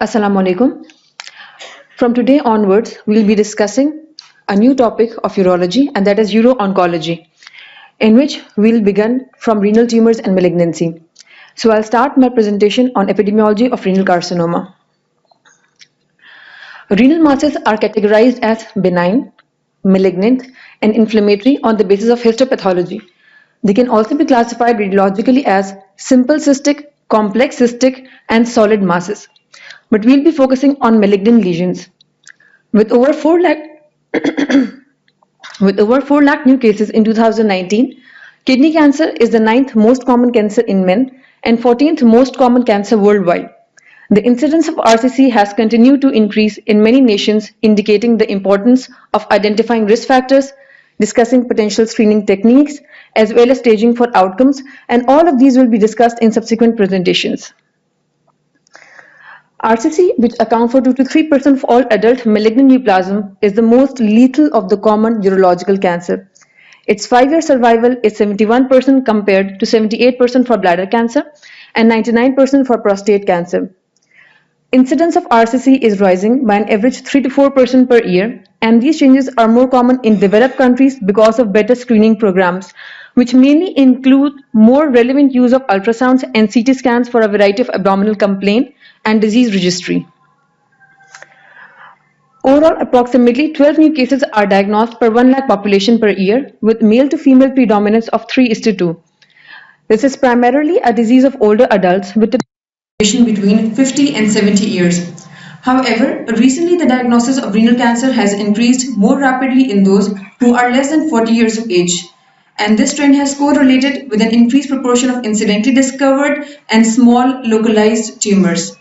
Assalamu alaikum. From today onwards, we'll be discussing a new topic of urology, and that is uro-oncology, in which we'll begin from renal tumors and malignancy. So I'll start my presentation on epidemiology of renal carcinoma. Renal masses are categorized as benign, malignant, and inflammatory on the basis of histopathology. They can also be classified radiologically as simple cystic, complex cystic, and solid masses. But we'll be focusing on malignant lesions. With over 4 lakh with over 4 lakh new cases in 2019, kidney cancer is the ninth most common cancer in men and 14th most common cancer worldwide. The incidence of RCC has continued to increase in many nations, indicating the importance of identifying risk factors, discussing potential screening techniques, as well as staging for outcomes, and all of these will be discussed in subsequent presentations. RCC, which accounts for 2 to 3% of all adult malignant neoplasm, is the most lethal of the common urological cancer. Its 5-year survival is 71% compared to 78% for bladder cancer and 99% for prostate cancer. Incidence of RCC is rising by an average 3 to 4% per year, and these changes are more common in developed countries because of better screening programs, which mainly include more relevant use of ultrasounds and CT scans for a variety of abdominal complaint and disease registry. Overall, approximately 12 new cases are diagnosed per 1 lakh population per year, with male to female predominance of 3:2. This is primarily a disease of older adults with a population between 50 and 70 years. However, recently the diagnosis of renal cancer has increased more rapidly in those who are less than 40 years of age, and this trend has correlated with an increased proportion of incidentally discovered and small localized tumors.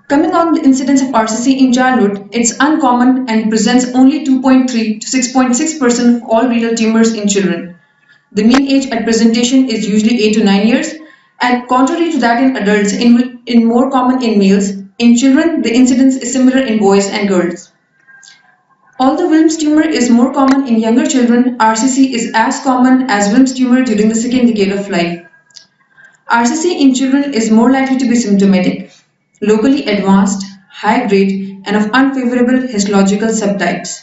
Coming on the incidence of RCC in childhood, it's uncommon and presents only 2.3 to 6.6% of all renal tumors in children. The mean age at presentation is usually 8 to 9 years, and contrary to that in adults, in more common in males, in children the incidence is similar in boys and girls. Although Wilms tumor is more common in younger children, RCC is as common as Wilms tumor during the second decade of life. RCC in children is more likely to be symptomatic, locally advanced, high grade, and of unfavorable histological subtypes.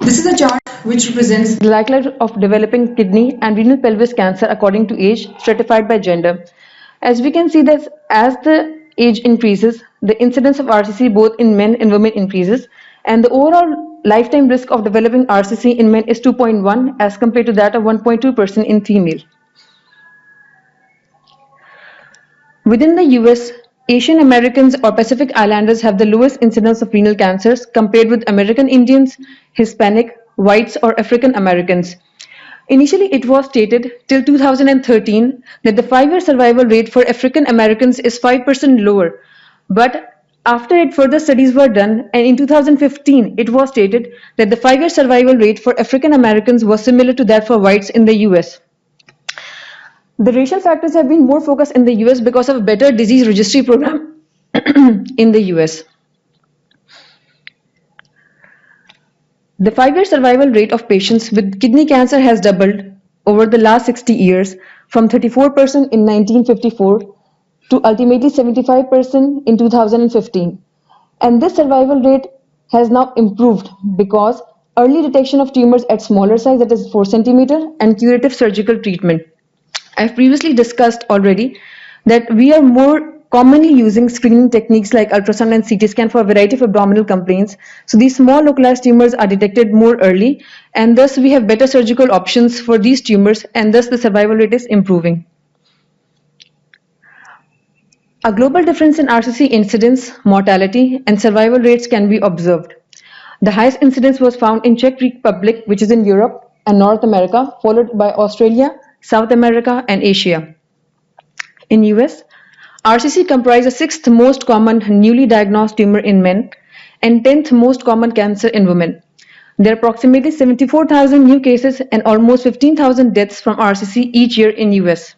This is a chart which represents the likelihood of developing kidney and renal pelvis cancer according to age, stratified by gender. As we can see that as the age increases, the incidence of RCC both in men and women increases, and the overall lifetime risk of developing RCC in men is 2.1 as compared to that of 1.2% in female. Within the US, Asian Americans or Pacific Islanders have the lowest incidence of renal cancers compared with American Indians, Hispanic, whites, or African Americans. Initially, it was stated till 2013 that the 5-year survival rate for African Americans is 5% lower, but after it, further studies were done, and in 2015, it was stated that the 5-year survival rate for African Americans was similar to that for whites in the US. The racial factors have been more focused in the US because of a better disease registry program in the US. The 5-year survival rate of patients with kidney cancer has doubled over the last 60 years from 34% in 1954 to ultimately 75% in 2015. And this survival rate has now improved because early detection of tumors at smaller size, that is 4 centimeter, and curative surgical treatment. I've previously discussed already that we are more commonly using screening techniques like ultrasound and CT scan for a variety of abdominal complaints. So these small localized tumors are detected more early, and thus we have better surgical options for these tumors, and thus the survival rate is improving. A global difference in RCC incidence, mortality, and survival rates can be observed. The highest incidence was found in Czech Republic, which is in Europe and North America, followed by Australia, South America, and Asia. In US, RCC comprises the 6th most common newly diagnosed tumor in men and 10th most common cancer in women. There are approximately 74,000 new cases and almost 15,000 deaths from RCC each year in US.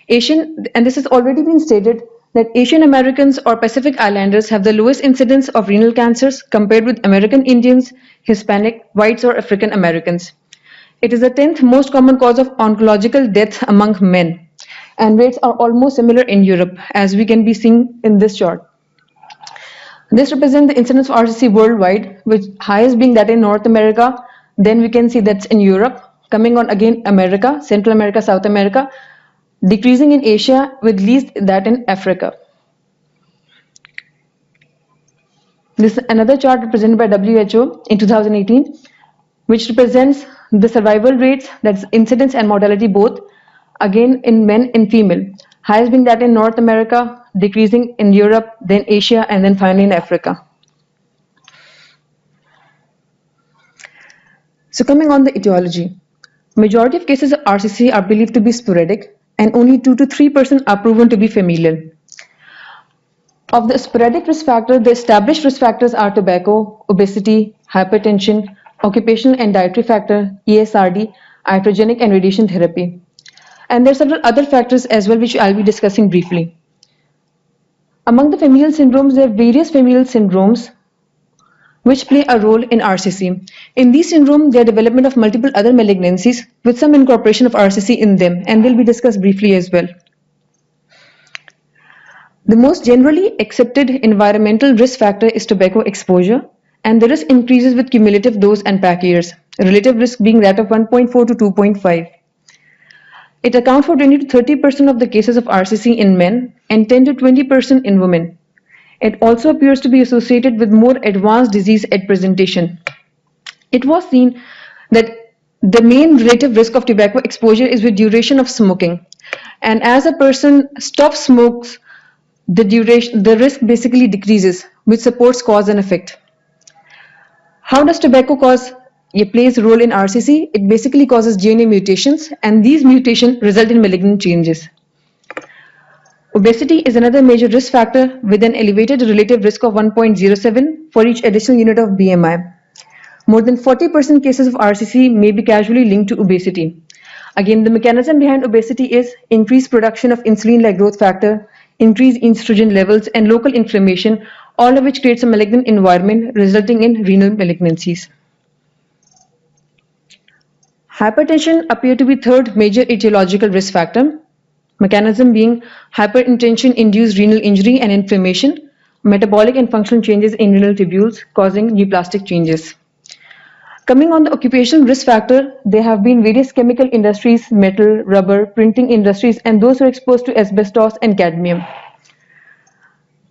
And this has already been stated, that Asian Americans or Pacific Islanders have the lowest incidence of renal cancers compared with American Indians, Hispanic, whites, or African Americans. It is the 10th most common cause of oncological death among men. and rates are almost similar in Europe, as we can be seeing in this chart. This represents the incidence of RCC worldwide, with highest being that in North America, then we can see that's in Europe, coming on again America, Central America, South America, decreasing in Asia, with least that in Africa. This is another chart represented by WHO in 2018, which represents the survival rates, that's incidence and mortality both, again in men and female. Highest being that in North America, decreasing in Europe, then Asia, and then finally in Africa. So coming on the etiology, majority of cases of RCC are believed to be sporadic, and only 2 to 3% are proven to be familial. Of the sporadic risk factors, the established risk factors are tobacco, obesity, hypertension, occupational and dietary factor, ESRD, iatrogenic and radiation therapy. And there are several other factors as well, which I'll be discussing briefly. Among the familial syndromes, there are various familial syndromes which play a role in RCC. In these syndromes, there are development of multiple other malignancies with some incorporation of RCC in them, and they'll be discussed briefly as well. The most generally accepted environmental risk factor is tobacco exposure, and the risk increases with cumulative dose and pack years, relative risk being that of 1.4 to 2.5. It accounts for 20 to 30% of the cases of RCC in men and 10 to 20% in women. It also appears to be associated with more advanced disease at presentation. It was seen that the main relative risk of tobacco exposure is with duration of smoking. And as a person stops smokes, the risk basically decreases, which supports cause and effect. How does tobacco plays a role in RCC? It basically causes DNA mutations, and these mutations result in malignant changes. Obesity is another major risk factor with an elevated relative risk of 1.07 for each additional unit of BMI. More than 40% cases of RCC may be causally linked to obesity. Again, the mechanism behind obesity is increased production of insulin-like growth factor, increased estrogen levels, and local inflammation, all of which creates a malignant environment resulting in renal malignancies. Hypertension appears to be third major etiological risk factor, mechanism being hypertension-induced renal injury and inflammation, metabolic and functional changes in renal tubules causing neoplastic changes. Coming on the occupational risk factor, there have been various chemical industries, metal, rubber, printing industries, and those who are exposed to asbestos and cadmium.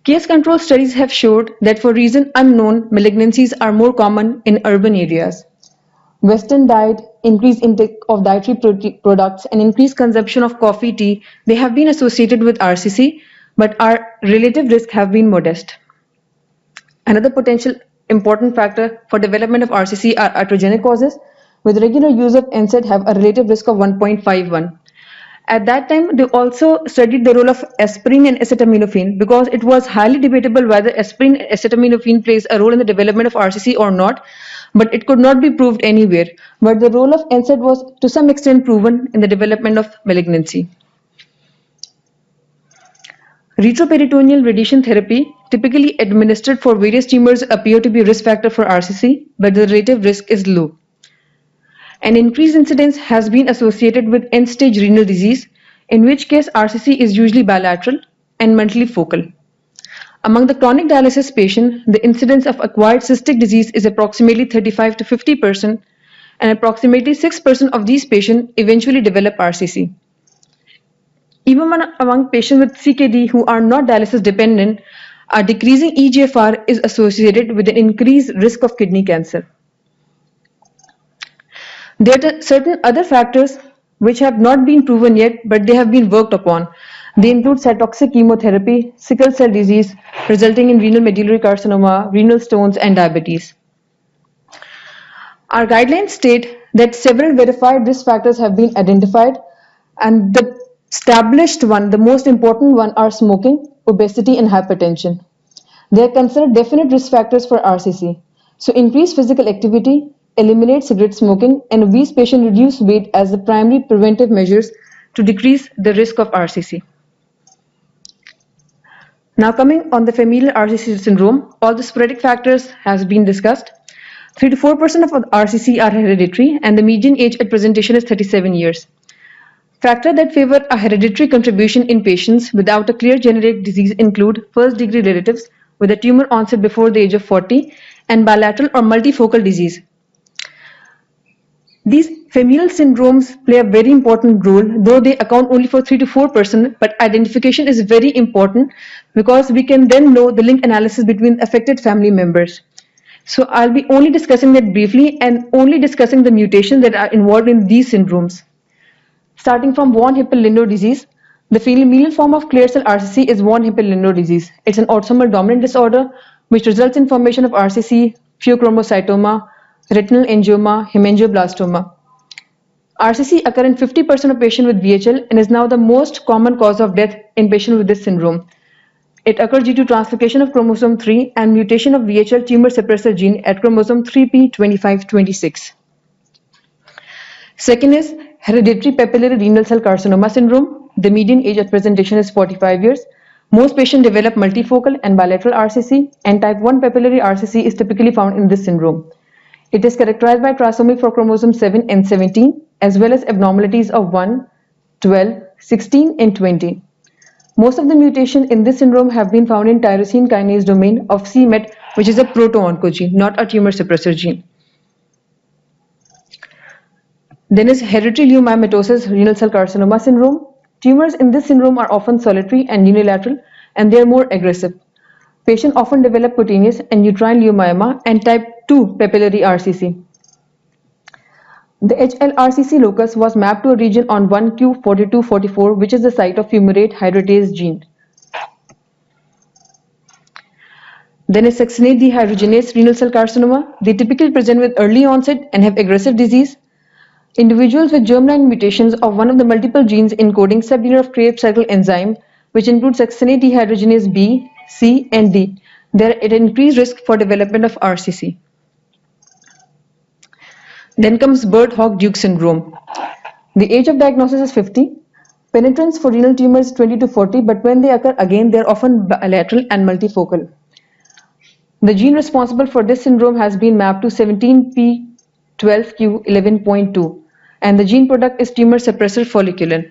Case control studies have showed that for reason unknown, malignancies are more common in urban areas. Western diet, increased intake of dietary products, and increased consumption of coffee, tea, they have been associated with RCC, but our relative risk have been modest. Another potential important factor for development of RCC are iatrogenic causes, with regular use of NSAID have a relative risk of 1.51. At that time, they also studied the role of aspirin and acetaminophen because it was highly debatable whether aspirin and acetaminophen plays a role in the development of RCC or not, but it could not be proved anywhere. But the role of NSAID was to some extent proven in the development of malignancy. Retroperitoneal radiation therapy, typically administered for various tumors, appear to be a risk factor for RCC, but the relative risk is low. An increased incidence has been associated with end-stage renal disease, in which case RCC is usually bilateral and multifocal. Among the chronic dialysis patients, the incidence of acquired cystic disease is approximately 35 to 50%, and approximately 6% of these patients eventually develop RCC. Even among patients with CKD who are not dialysis dependent, a decreasing eGFR is associated with an increased risk of kidney cancer. There are certain other factors which have not been proven yet, but they have been worked upon. They include cytotoxic chemotherapy, sickle cell disease, resulting in renal medullary carcinoma, renal stones, and diabetes. Our guidelines state that several verified risk factors have been identified, and the established one, the most important one, are smoking, obesity, and hypertension. They are considered definite risk factors for RCC. So increase physical activity, eliminate cigarette smoking, and obese patients reduce weight as the primary preventive measures to decrease the risk of RCC. Now coming on the familial RCC syndrome, all the sporadic factors has been discussed. 3 to 4% of RCC are hereditary, and the median age at presentation is 37 years. Factors that favor a hereditary contribution in patients without a clear genetic disease include first-degree relatives with a tumor onset before the age of 40 and bilateral or multifocal disease. These familial syndromes play a very important role, though they account only for 3 to 4%, but identification is very important because we can then know the link analysis between affected family members. So I'll be only discussing that briefly and only discussing the mutations that are involved in these syndromes. Starting from von Hippel-Lindau disease, the familial form of clear cell RCC is von Hippel-Lindau disease. It's an autosomal dominant disorder which results in formation of RCC, pheochromocytoma, retinal angioma, hemangioblastoma. RCC occur in 50% of patients with VHL and is now the most common cause of death in patients with this syndrome. It occurs due to translocation of chromosome 3 and mutation of VHL tumor suppressor gene at chromosome 3p2526. Second is hereditary papillary renal cell carcinoma syndrome. The median age at presentation is 45 years. Most patients develop multifocal and bilateral RCC, and type 1 papillary RCC is typically found in this syndrome. It is characterized by trisomy for chromosome 7 and 17, as well as abnormalities of 1, 12, 16, and 20. Most of the mutations in this syndrome have been found in tyrosine kinase domain of c-Met, which is a proto-oncogene, not a tumor suppressor gene. Then is hereditary leiomyomatosis renal cell carcinoma syndrome. Tumors in this syndrome are often solitary and unilateral, and they are more aggressive. Patients often develop cutaneous and uterine leiomyoma and type 2 papillary RCC. The HLRCC locus was mapped to a region on 1q4244, which is the site of fumarate hydratase gene. Then is succinate dehydrogenase renal cell carcinoma. They typically present with early onset and have aggressive disease. Individuals with germline mutations of one of the multiple genes encoding subunit of Krebs cycle enzyme, which includes succinate dehydrogenase B, C, and D, they are at increased risk for development of RCC. Then comes Birt-Hogg-Duke syndrome. The age of diagnosis is 50. Penetrance for renal tumors is 20 to 40, but when they occur again, they are often bilateral and multifocal. The gene responsible for this syndrome has been mapped to 17p12q11.2, and the gene product is tumor suppressor folliculin.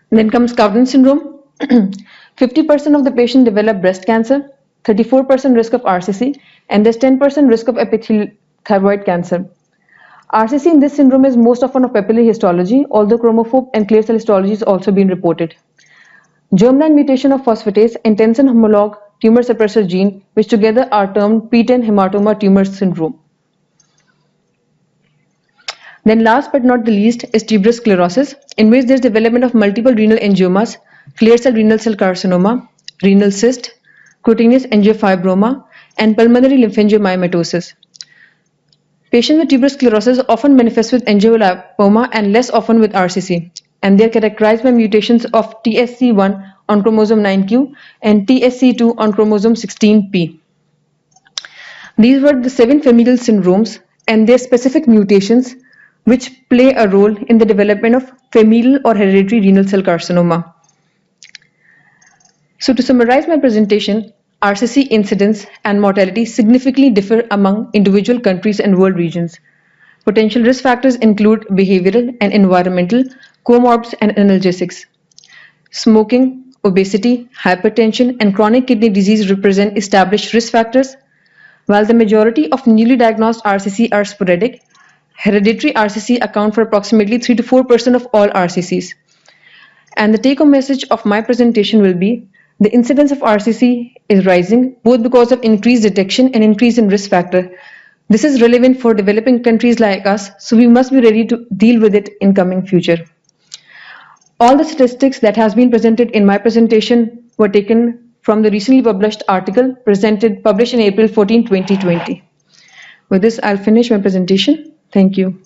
Then comes Cowden syndrome. 50% of the patients develop breast cancer, 34% risk of RCC, and there's 10% risk of epithelial thyroid cancer. RCC in this syndrome is most often of papillary histology, although chromophobe and clear cell histology has also been reported. Germline mutation of phosphatase and tensin homolog tumor suppressor gene, which together are termed P10 hematoma tumor syndrome. Then last but not the least is tuberous sclerosis, in which there is development of multiple renal angiomas, clear cell renal cell carcinoma, renal cyst, cutaneous angiofibroma, and pulmonary lymphangiomyomatosis. Patients with tuberous sclerosis often manifest with angiolipoma and less often with RCC, and they are characterized by mutations of TSC1 on chromosome 9q and TSC2 on chromosome 16p. These were the 7 familial syndromes and their specific mutations which play a role in the development of familial or hereditary renal cell carcinoma. So to summarize my presentation, RCC incidence and mortality significantly differ among individual countries and world regions. Potential risk factors include behavioral and environmental, comorbs and analgesics. Smoking, obesity, hypertension, and chronic kidney disease represent established risk factors. While the majority of newly diagnosed RCC are sporadic, hereditary RCC account for approximately 3 to 4% of all RCCs. And the take-home message of my presentation will be, the incidence of RCC is rising both because of increased detection and increase in risk factor. This is relevant for developing countries like us, so we must be ready to deal with it in coming future. All the statistics that has been presented in my presentation were taken from the recently published article published in April 14, 2020. With this, I'll finish my presentation. Thank you.